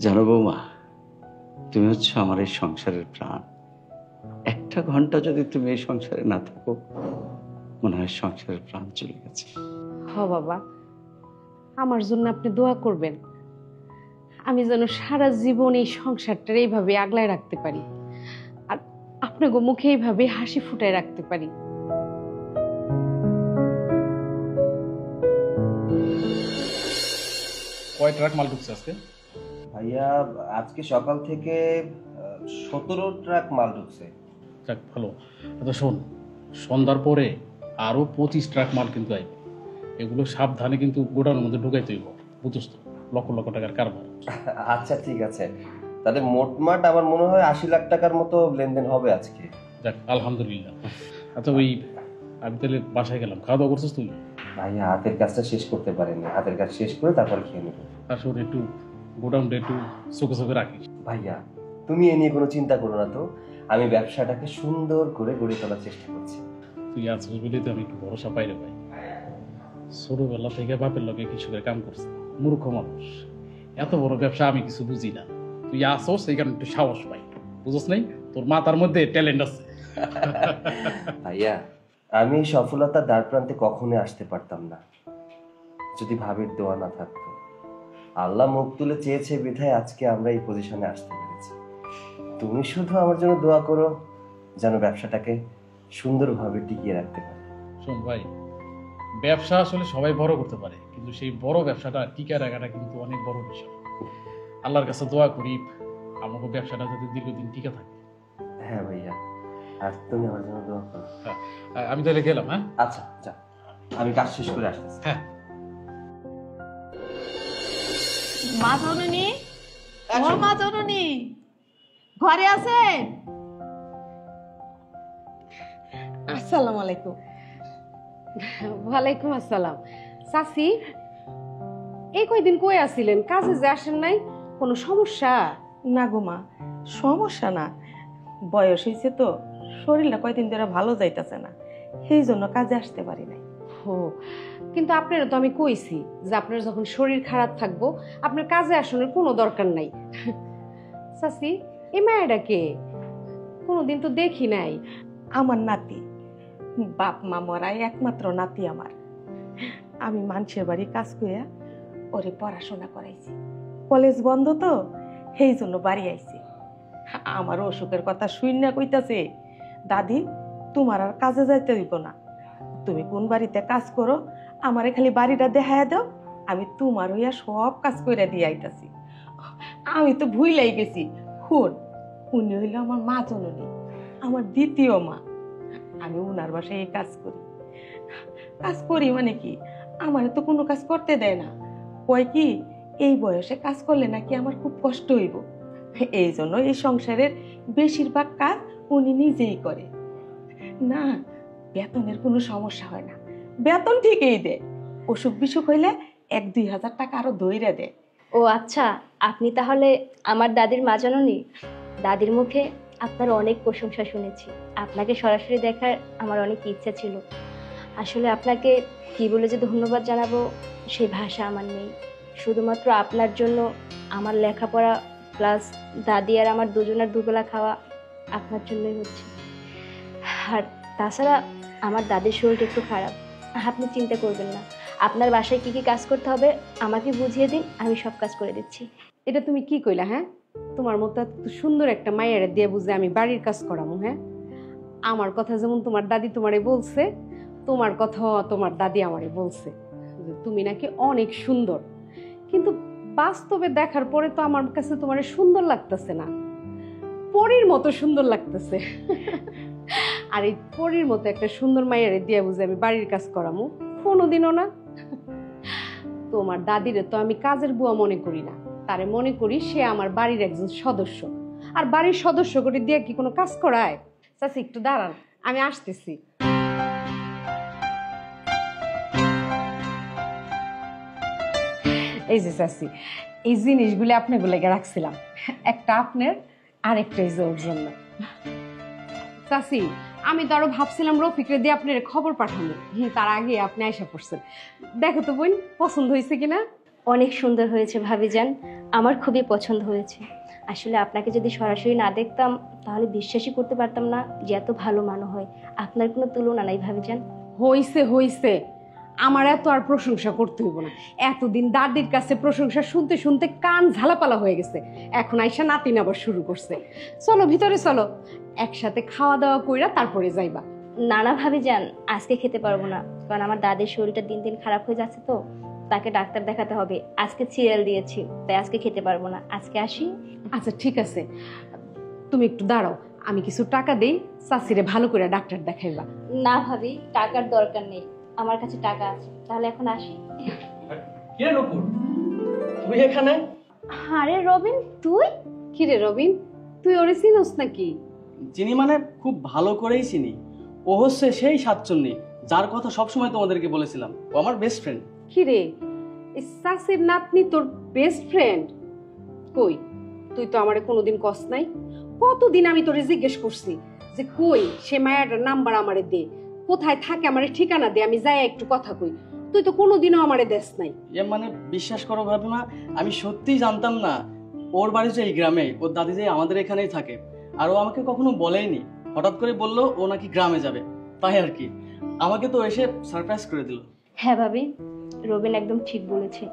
জানো বৌমা, তুমি হচ্ছে আমার এই সংসারের প্রাণ। একটা ঘন্টা যদি তুমি এই সংসারে না থাকো, মনে হয় সংসারের প্রাণ চলে গেছে। হ বাবা, আমার জন্য আপনি দোয়া করবেন, আমি যেন সারা জীবন এই সংসারটা এইভাবে আগলায় রাখতে পারি, আর আপনাকে মুখে এইভাবে হাসি ফুটায় রাখতে পারি। কয় ট্রাক মাল ঢুকছে আজকে? ভাইয়া আজকে সকাল থেকে 17 ট্রাক মাল ঢুকছে। যাক ভালো। আচ্ছা শোন, সন্ধ্যার পরে আরো 25 ট্রাক মাল কিন্তু আইবে। এগুলো সাবধানে কিন্তু গোডাউনের মধ্যে ঢুকাইতে হইব, বুঝছ তো? লক্ষ লক্ষ টাকার কারবার। আচ্ছা ঠিক আছে, তাহলে মোটমাট আমার মনে হয় 80 লাখ টাকার মতো লেনদেন হবে আজকে। যাক আলহামদুলিল্লাহ। আচ্ছা ওই আমি তাহলে বাসায় গেলাম, খাওয়া দাওয়া করছিস তুই? ভাইয়া হাতের কাজটা শেষ করতে পারেনি, হাতের কাজ শেষ করে তারপর খেয়ে নেব। আর শোন, একটু গোডাউনটা একটু চোখে চোখে রাখিস। ভাইয়া তুমি এ নিয়ে কোনো চিন্তা করো না তো, আমি ব্যবসাটাকে সুন্দর করে গড়ে তোলার চেষ্টা করছি। তুই আছিস বলেই তো আমি একটু ভরসা পাই রে ভাই। ছোটবেলা থেকে বাপের লগে কৃষকের কাম করছি, মূর্খ মানুষ, এত বড় ব্যবসা আমি কিছু বুঝি না। তুই আসোস এই কারণে একটু সাহস পাই, বুঝছ নাই? তোর মাথার মধ্যে ট্যালেন্ট আছে। ভাইয়া আমি এই সফলতার দ্বার প্রান্তে কখনোই আসতে পারতাম না যদি ভাবির দোয়া না থাকতো। আল্লাহ মুখ তুলে চেয়েছে বিধায় আজকে আমরা এই পজিশনে আসতে পেরেছি। তুমি শুধু আমার জন্য দোয়া করো যেন ব্যবসাটাকে সুন্দরভাবে টিকিয়ে রাখতে পারি। শোন ভাই, ব্যবসা আসলে সবাই বড় করতে পারে, কিন্তু সেই বড় ব্যবসাটা টিকে রাখাটা কিন্তু অনেক বড় বিষয়। আল্লাহর কাছে দোয়া করি আমাকে ব্যবসাটা যাতে দীর্ঘদিন টিকে থাকে। হ্যাঁ ভাইয়া, আর তুমি আমার জন্য দোয়া করো। হ্যাঁ, আমি তাহলে গেলাম। হ্যাঁ আচ্ছা যা, আমি কাজ শেষ করে আসতেছি। হ্যাঁ। মা জননী, ও মা জননী, ঘরে আছেন? আসসালামু আলাইকুম। ওয়ালাইকুম আসসালাম। চাচি, এই কয়দিন কই আছিলেন? কাজে যে আসেন নাই, কোনো সমস্যা? না গো মা, সমস্যা না, বয়স হয়েছে তো, শরীরটা কয়দিন ধরে ভালো যাইতেছে না, সেই জন্য কাজে আসতে পারি নাই। ও, কিন্তু আপনারা তো আমি কইছি যে আপনার যখন শরীর খারাপ থাকবো আপনার কাজে আসানোর কোনো দরকার নাই। চাচি, এই মায়াটা কে? কোনোদিন তো দেখি নাই। আমার নাতি, বাপ মা মরাই একমাত্র নাতি আমার। আমি মানুষের বাড়ি কাজ করিয়া ওরে পড়াশোনা করাইছি, কলেজ বন্ধ তো সেই জন্য বাড়ি আইছি। আমার অসুখের কথা শুইনা কইতাছে, দাদি তোমার আর কাজে যাইতে হইব না, তুমি কোন বাড়িতে কাজ করো আমারে খালি বাড়িটা দেখাইয়া দাও, আমি তোমার হইয়া সব কাজ কইরা দিয়ে আইতাছি। আমি তো ভুইলাই গেছি, হুন উনি হইল আমার মা জননী, আমার দ্বিতীয় মা। আমি উনার বাসায় এই কাজ করি। কাজ করি মানে কি, আমার তো কোনো কাজ করতে দেয় না, কয় কি এই বয়সে কাজ করলে নাকি আমার খুব কষ্ট হইব, এই জন্য এই সংসারের বেশিরভাগ কাজ উনি নিজেই করে। না, বেতনের কোনো সমস্যা হয় না, বেতন ঠিকই দেয়। অসুখ বিসুখ হইলে 1-2 হাজার টাকা আরো ধইরা দেয়। ও আচ্ছা, আপনি তাহলে আমার দাদির মা জাননি? দাদির মুখে আপনার অনেক প্রশংসা শুনেছি। আপনাকে সরাসরি দেখার আমার অনেক ইচ্ছা ছিল। আসলে আপনাকে কি বলে যে ধন্যবাদ জানাবো সেই ভাষা আমার নেই। শুধুমাত্র আপনার জন্য আমার লেখাপড়া প্লাস দাদি আর আমার দুজনের দুবেলা খাওয়া আপনার জন্যই হচ্ছে। আর তাছাড়া আমার দাদির শরীরটা একটু খারাপ, আপনি চিন্তা করবেন না। আপনার বাসায় কি কি কাজ করতে হবে আমাকে বুঝিয়ে দিন, আমি সব কাজ করে দিচ্ছি। এটা তুমি কি কইলা? হ্যাঁ, তোমার মতো এত সুন্দর একটা মায়ের দিয়ে বুঝে আমি বাড়ির কাজ করামু? হ্যাঁ, আমার কথা যেমন তোমার দাদি তোমারে বলছে, তোমার কথা তোমার দাদি আমারে বলছে যে তুমি নাকি অনেক সুন্দর, কিন্তু বাস্তবে দেখার পরে তো আমার কাছে তোমার সুন্দর লাগতেছে না, পরীর মতো সুন্দর লাগতেছে। আর এই পরীর মতো একটা সুন্দর মায়ের দিয়ে বুঝে আমি বাড়ির কাজ করামু? কোনোদিনও না। তোমার দাদিরে তো আমি কাজের বুয়া মনে করি না, তারে মনে করি সে আমার বাড়ির একজন সদস্য। আর বাড়ির সদস্য করে দিয়ে কি কোনো কাজ করায়? চাচি একটু দাঁড়ান, আমি আসতেছি। এই যে চাচি, এই জিনিসগুলো আপনাগুলোকে রাখছিলাম, একটা আপনার আর একটা এই যে ওর জন্য। চাচি, আমি তো আরো ভাবছিলাম রফিকরে দিয়ে আপনার খবর পাঠানো, তার আগে আপনি আয়সা পড়ছেন। দেখো তো বোন, পছন্দ হয়েছে কিনা? অনেক সুন্দর হয়েছে ভাবিজান, আমার খুবই পছন্দ হয়েছে। আসলে আপনাকে যদি সরাসরি না দেখতাম তাহলে বিশ্বাসই করতে পারতাম না যে এত ভালো মানুষ হয়। আপনার কোনো তুলনা নাই ভাবিজান। হইছে হইছে, আমার এত আর প্রশংসা করতে হইব না। এতদিন দাদির কাছে প্রশংসা শুনতে শুনতে কান ঝালাপালা হয়ে গেছে, এখন আইসা নাতিন আবার শুরু করছে। চলো ভিতরে চলো, একসাথে খাওয়া দাওয়া কইরা তারপরে যাইবা। না না ভাবিজান, আজকে খেতে পারবো না, কারণ আমার দাদির শরীরটা দিন দিন খারাপ হয়ে যাচ্ছে, তো তাকে ডাক্তার দেখাতে হবে। আজকে সিরিয়াল দিয়েছি, তাই আজকে খেতে পারবো না। আজকে আসি। আচ্ছা ঠিক আছে, তুমি একটু দাঁড়াও, আমি কিছু টাকা দেই, চাচিরে ভালো করে ডাক্তার দেখাইবা। না ভাবি, টাকার দরকার নেই, আমার কাছে টাকা আছে। তাহলে এখন আসি। কে নকুর, তুই এখানে? আরে রবিন, তুই? কিরে রবিন, তুই ওরে চিনোস নাকি? চিনি মানে খুব ভালো করেই চিনি। ও হচ্ছে সেই সাতচন্নি যার কথা সবসময় তোমাদেরকে বলেছিলাম। ও আমার বেস্ট ফ্রেন্ড। কিরে, এই চাচির নাতনি তোর বেস্ট ফ্রেন্ড? কই, তুই তো আমারে কোনোদিন কস নাই। কতদিন আমি তোরে জিজ্ঞেস করছি যে কই সে মায়াটার নাম্বার আমারে দে, কোথায় থাকে আমারে ঠিকানা দে, আমি যাই একটু কথা কই। তুই তো কোনোদিনও আমারে দেস নাই। মানে বিশ্বাস করো ভাবিমা, আমি সত্যিই জানতাম না ওর বাড়ি যে এই গ্রামে, ওর দাদি যে আমাদের এখানেই থাকে। আর ও আমাকে কখনো বলেইনি, হঠাৎ করে বললো ও নাকি গ্রামে যাবে, তাই আর কি। আমাকে তো এসে সারপ্রাইজ করে দিল। হ্যাঁ ভাবি, রবিন একদম ঠিক বলেছে।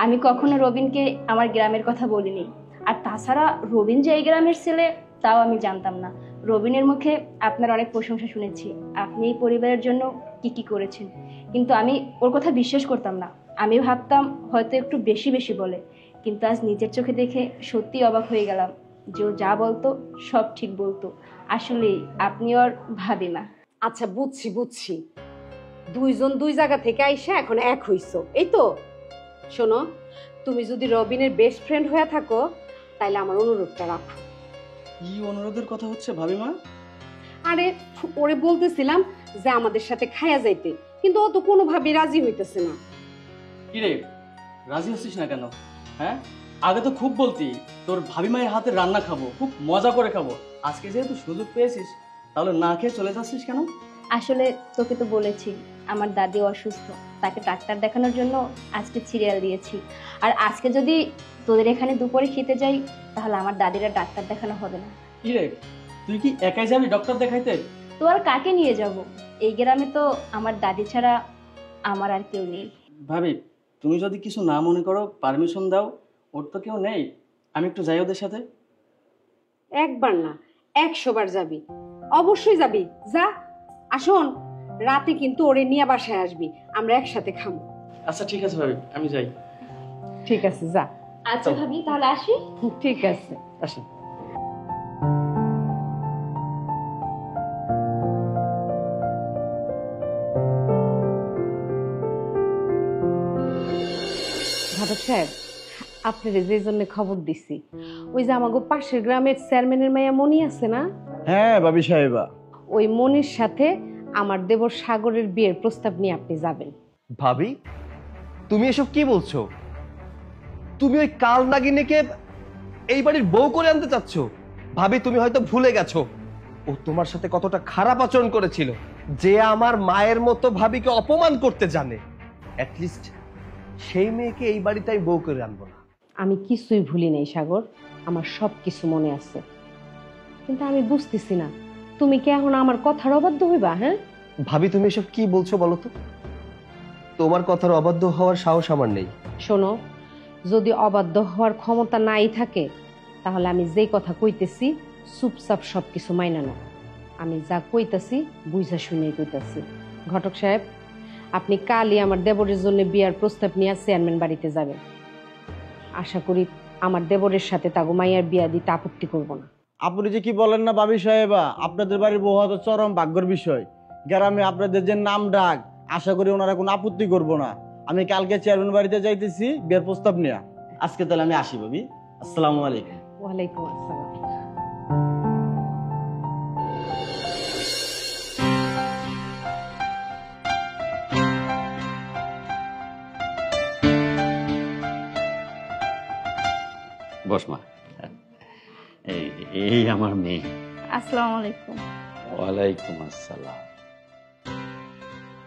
আমি কখনো রবিনকে আমার গ্রামের কথা বলিনি। আর তাছাড়া রবিন যে এই গ্রামের ছেলে তাও আমি জানতাম না। রবিনের মুখে আপনার অনেক প্রশংসা শুনেছি, আপনি এই পরিবারের জন্য কি কি করেছেন, কিন্তু আমি ওর কথা বিশ্বাস করতাম না। আমি ভাবতাম হয়তো একটু বেশি বেশি বলে, কিন্তু আজ নিজের চোখে দেখে সত্যি অবাক হয়ে গেলাম যে ও যা বলতো সব ঠিক বলতো। আসলে আপনি ওর ভাবিমা। আচ্ছা বুঝছি বুঝছি, দুইজন দুই জায়গা থেকে আইসা এখন এক হইছো, এই তো। শোনো, তুমি যদি রবিনের বেস্ট ফ্রেন্ড হয়ে থাকো তাইলে আমার অনুরোধটা রাখো। কি অনুরোধের কথা হচ্ছে ভাবিমা? আরে ওরে বলতেছিলাম যে আমাদের সাথে খায়া যাইতে, কিন্তু ও তো কোনোভাবে রাজি হইতেছে না। কিরে, রাজি হচ্ছিস না কেন? হ্যাঁ, আগে তো খুব বলতি তোর ভাবিমায়ের হাতে রান্না খাবো, খুব মজা করে খাবো। আজকে যেহেতু সুযোগ পেয়েছিস, তাহলে না খেয়ে চলে যাচ্ছিস কেন? আসলে তোকে তো বলেছি আমার দাদি অসুস্থ, তাকে ডাক্তার দেখানোর জন্য আজকে সিরিয়াল দিয়েছি। আর আজকে যদি তোদের এখানে দুপুরে খেতে যাই তাহলে আমার দাদিরা ডাক্তার দেখানো হবে না। কিরে, তুই কি একাই যাবি ডক্টর দেখাইতে? তো আর কাকে নিয়ে যাব? এই গ্রামে তো আমার দাদি ছাড়া আমার আর কেউ নেই। ভাবি, তুমি যদি কিছু না মনে করো পারমিশন দাও। ওর তো কেউ নেই, আমি একটু যাই ওদের সাথে। একবার না 100 বার যাবি, অবশ্যই যাবি, যা। আসুন, রাতে কিন্তু ওরে নিয়ে বাসায় আসবি, আমরা একসাথে খাবো। আচ্ছা ঠিক আছে ভাবি, আমি যাই। ঠিক আছে, যা। আচ্ছা ভাবি, তাহলে আসি। ঠিক আছে, আসি। ঘটক সাহেব, আপনারে যে জন্য খবর দিছি, ওই যে আমাগো পাশের গ্রামের চেয়ারম্যানের মাইয়া মনি আছে না, হ্যাঁ ভাবি সাহেবা, ওই মনির সাথে আমার দেবর সাগরের বিয়ের প্রস্তাব নিয়ে আপনি যাবেন। ভাবি, তুমি এসব কি বলছো? তুমি ওই কাল নাগিনীকে এই বাড়ির বউ করে আনতে চাচ্ছ? ভাবি, তুমি হয়তো ভুলে গেছো ও তোমার সাথে কতটা খারাপ আচরণ করেছিল। যে আমার মায়ের মতো ভাবিকে অপমান করতে জানে, অ্যাটলিস্ট সেই মেয়েকে এই বাড়িতে আমি বউ করে আনবো না। আমি কিছুই ভুলি নাই সাগর, আমার সব কিছু মনে আছে, কিন্তু আমি বুঝতেছি না তুমি কি এখন আমার কথার অবাধ্য হইবা? হ্যাঁ ভাবি, তুমি এসব কি বলছো বলো তো? তোমার কথার অবাধ্য হওয়ার সাহস আমার নেই। শোনো, যদি অবাধ্য হওয়ার ক্ষমতা নাই থাকে তাহলে আমি যেই কথা কইতেছি চুপচাপ সবকিছু মাইনা নাও। আমি যা কইতাছি বুঝা শুনেই কইতাছি। ঘটক সাহেব, আপনি কালই আমার দেবরের জন্য বিয়ার প্রস্তাব নিয়ে চেয়ারম্যান বাড়িতে যাবেন। আশা করি আমার দেবরের সাথে তাগো মাইয়ার বিয়া দিতে আপত্তি করব না। আপনি যে কি বলেন না ভাবি সাহেবা, আপনাদের বাড়ির বউ হয়তো চরম ভাগ্যের বিষয়। গ্রামে আপনাদের যে নাম ডাক, আশা করি ওনারা কোনো আপত্তি করবো না। আমি কালকে চেয়ারম্যান বাড়িতে যাইতেছি বিয়ের প্রস্তাব নিয়ে। আজকে তাহলে আমি আসি ভাবি, আসসালামু আলাইকুম। ওয়ালাইকুম আসসালাম। বসমা, এই আমার মেয়ে। আসসালামু আলাইকুম। ওয়ালাইকুম আসসালাম।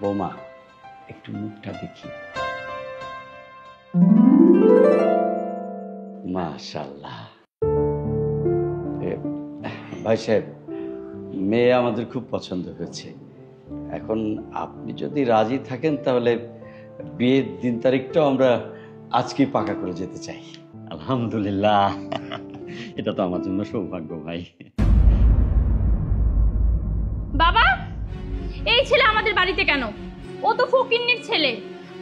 বৌমা, একটু মুখটা দেখি। মাশাআল্লাহ। ভাই সাহেব, মেয়ে আমাদের খুব পছন্দ হয়েছে। এখন আপনি যদি রাজি থাকেন তাহলে বিয়ের দিন তারিখটাও আমরা আজকেই পাকা করে যেতে চাই। আলহামদুলিল্লাহ, এটা তো আমার জন্য সৌভাগ্য ভাই। বাবা, এই ছেলে আমাদের বাড়িতে কেন? ও তো ফকিন্নির ছেলে।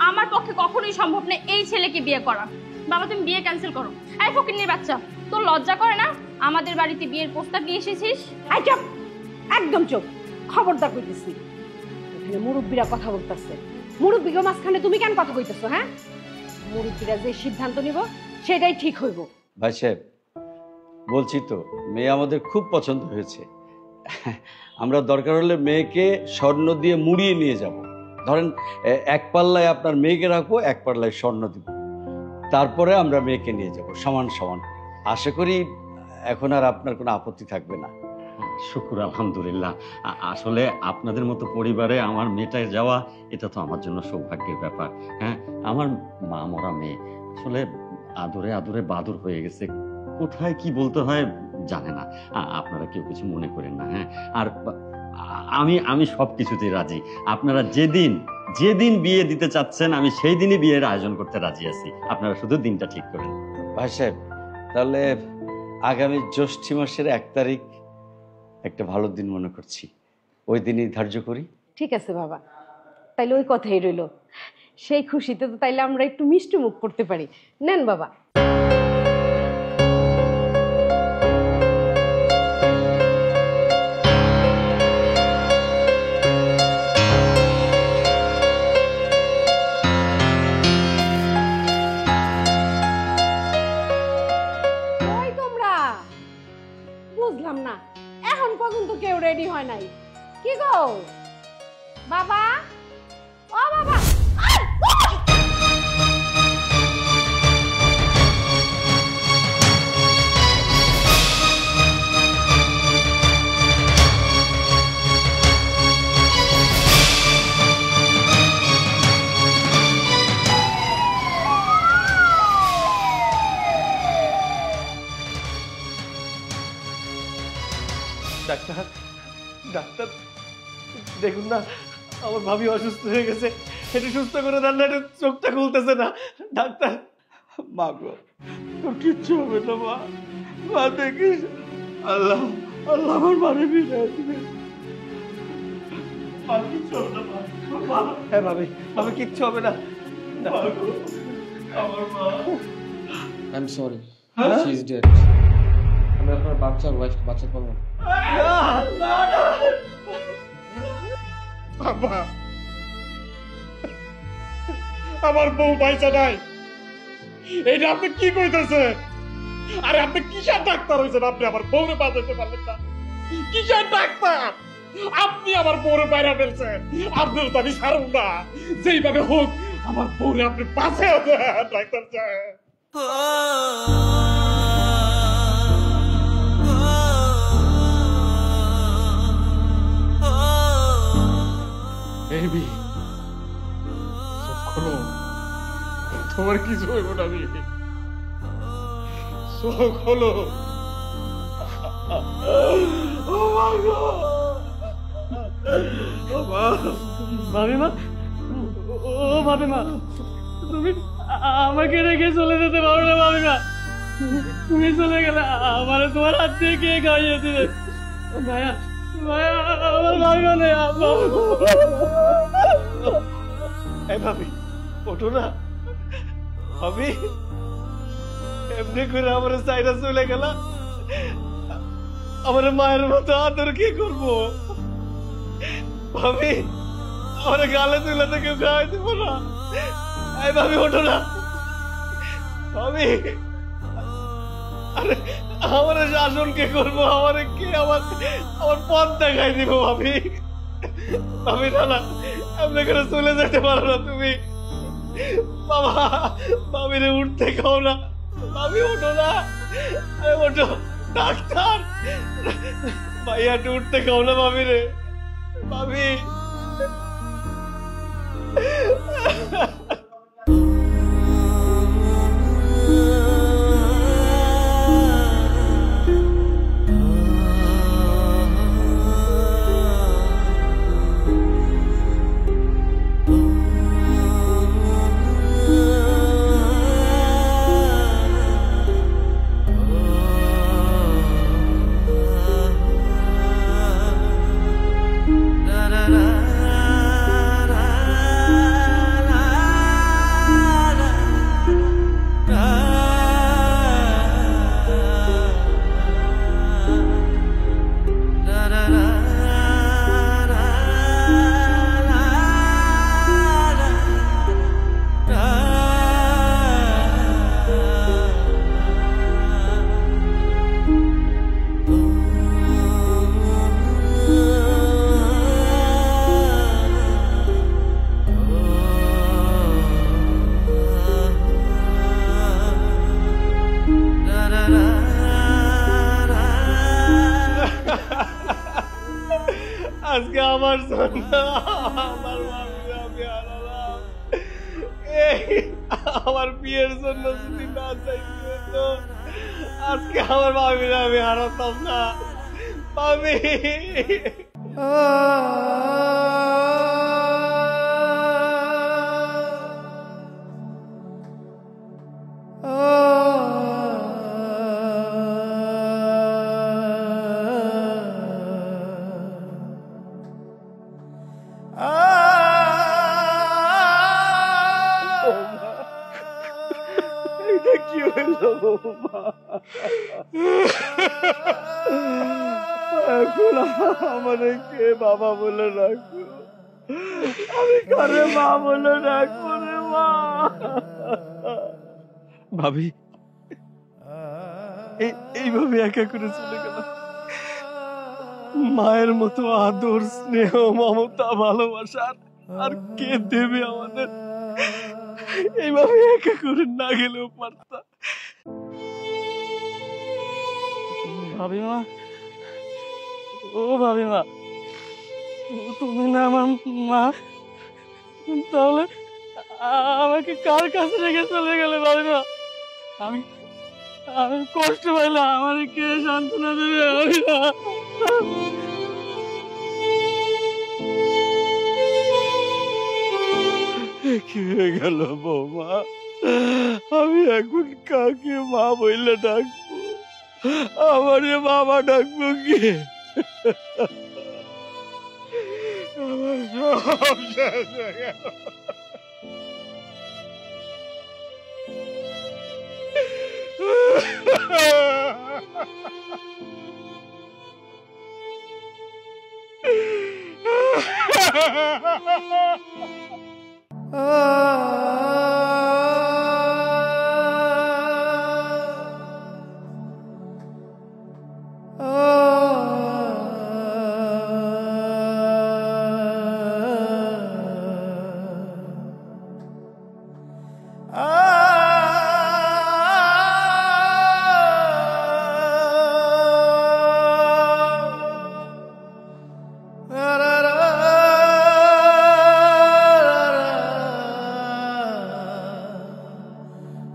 আমার পক্ষে কখনোই সম্ভব না এই ছেলেকে বিয়ে করা। বাবা, তুমি বিয়ে ক্যান্সেল করো। এই ফকিন্নির বাচ্চা, তোর লজ্জা করে না আমাদের বাড়িতে বিয়ের প্রস্তাব নিয়ে এসেছিস? আই চুপ, একদম চুপ, খবরদার কইতেছি। এখানে মুরব্বীরা কথা বলতেছে, মুরব্বীকে মাঝখানে তুমি কেন কথা কইতেছো? হ্যাঁ, মুরব্বীরা যে সিদ্ধান্ত নিব সেটাই ঠিক হইব। ভাই সাহেব, বলছি তো মেয়ে আমাদের খুব পছন্দ হয়েছে। আমরা দরকার হলে মেয়েকে স্বর্ণ দিয়ে মুড়িয়ে নিয়ে যাব। ধরেন এক পাল্লায় আপনার মেয়েকে রাখবো, এক পাল্লায় স্বর্ণ দিব, তারপরে আমরা মেয়েকে নিয়ে যাব সমান সমান। আশা করি এখন আর আপনার কোনো আপত্তি থাকবে না। শুকুর আলহামদুলিল্লাহ। আসলে আপনাদের মতো পরিবারে আমার মেয়েটায় যাওয়া, এটা তো আমার জন্য সৌভাগ্যের ব্যাপার। হ্যাঁ, আমার মা মরা মেয়ে আসলে আদরে আদরে বাদুর হয়ে গেছে, কোথায় কি বলতে হয় জানে না। আপনারা কেউ কিছু মনে করেন না। হ্যাঁ, আর আমি সবকিছুতেই রাজি। আপনারা যেদিন বিয়ে দিতে চাচ্ছেন আমি সেই দিনই বিয়ের আয়োজন করতে রাজি আছি। আপনারা শুধু দিনটা ঠিক করেন। ভাই সাহেব, তাহলে আগামী জ্যৈষ্ঠী মাসের 1 তারিখ একটা ভালো দিন মনে করছি, ওই দিনই ধার্য করি। ঠিক আছে বাবা, তাইলে ওই কথাই রইল। সেই খুশিতে তো তাইলে আমরা একটু মিষ্টি মুখ করতে পারি। নেন বাবা। বুঝলাম না, এখন পর্যন্ত কেউ রেডি হয় নাই। কি গো বাবা, ও বাবা, ডাক্তার, ডাক্তার দেখুন না, আমার ভাবি অসুস্থ হয়ে গেছে, একটু সুস্থ করে দেন না, একটু চোখটা খুলতেছে না। ডাক্তার, মা গো, তোর কিচ্ছু হবে না মা। মা দেখিস, আল্লাহ আল্লাহ আমার মারে বিদায় দিবে। হ্যাঁ ভাবি, ভাবি কিচ্ছু হবে না। আমার মা, I'm sorry. She is dead. আমি আপনার বাচ্চার ওয়াইফকে বাঁচাতে পারবো না। আমার বউ পয়সা নাই, এইটা আপনি কি কইতেছেন? আরে আপনি কিসের ডাক্তার হয়েছেন? আপনি আমার বউরে বাঁচাতে পারলেন না। কিসের ডাক্তার? আপনি আমার বউরে বাইরে ফেলছেন। আপনার তো আমি ছাড়ব না। যেইভাবে হোক আমার বউরে আপনি বাঁচাতে দেন ডাক্তার সাহেব। বেবি চোখ খোলো, তোমার কিছু হইব না। বেবি চোখ খোলো। ভাবিমা, ও ভাবিমা, তুমি আমাকে রেখে চলে যেতে পারো না ভাবিমা। তুমি চলে গেলে আমারে তোমার হাত দিয়ে কে খাইয়ে দিবে? ভাইয়া, ভাইয়া, আমার ভাবিমা নেই। ভাবি ওঠো না। ভাবি এমনি করে আমার সাইডে চলে গেল। আমার মায়ের মতো আদর কি করবো? ভাবি আমার গালে তুলে তো কেউ খাওয়াই দিব না। এই ভাবি ওঠো না। ভাবি আরে আমার শাসন কে করবো? আমার কে আমার পথ দেখাই দিব? ভাবি ভাবি না না, এমনি করে চলে যেতে পারো না তুমি। বাবা ভাবিরে উঠতে খাও না। ভাবি ওঠো না। আরে ওঠো। ডাক্তার ভাইয়া একটু উঠতে খাও না ভাবিরে। ভাবি আজকে আমার জন্য আমার ভাবিরে আমি হারালাম। আমার বিয়ের জন্য যদি না চাইতে তো আজকে আমার ভাবিরে আমি হারাতাম না। ভাবি কি হইল বৌমা? এখন আমার কে বাবা বলে রাখবো? আমি কারে মা বলে রাখবো রে মা? ভাবি এইভাবে একা করে চলে গেল। মায়ের মতো আদর, স্নেহ, মমতা, ভালোবাসার আর কে দেবে আমাদের? এইভাবে একা করে না গেলেও পারতাম। ভাবিমা, ও ভাবিমা, তুমি না আমার মা? তাহলে আমাকে কার কাছে রেখে চলে গেলে ভাবিমা? আমি আমি কষ্ট পাইলাম, আমার কে সান্ত্বনা দেবে? ভাবিমা কি হয়ে গেল বৌমা? আমি এখন কাকে মা বললে ডাকবো? আমারে বাবা ডাকবো কি? আমার সব শেষ হয়ে গেল।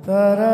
তারা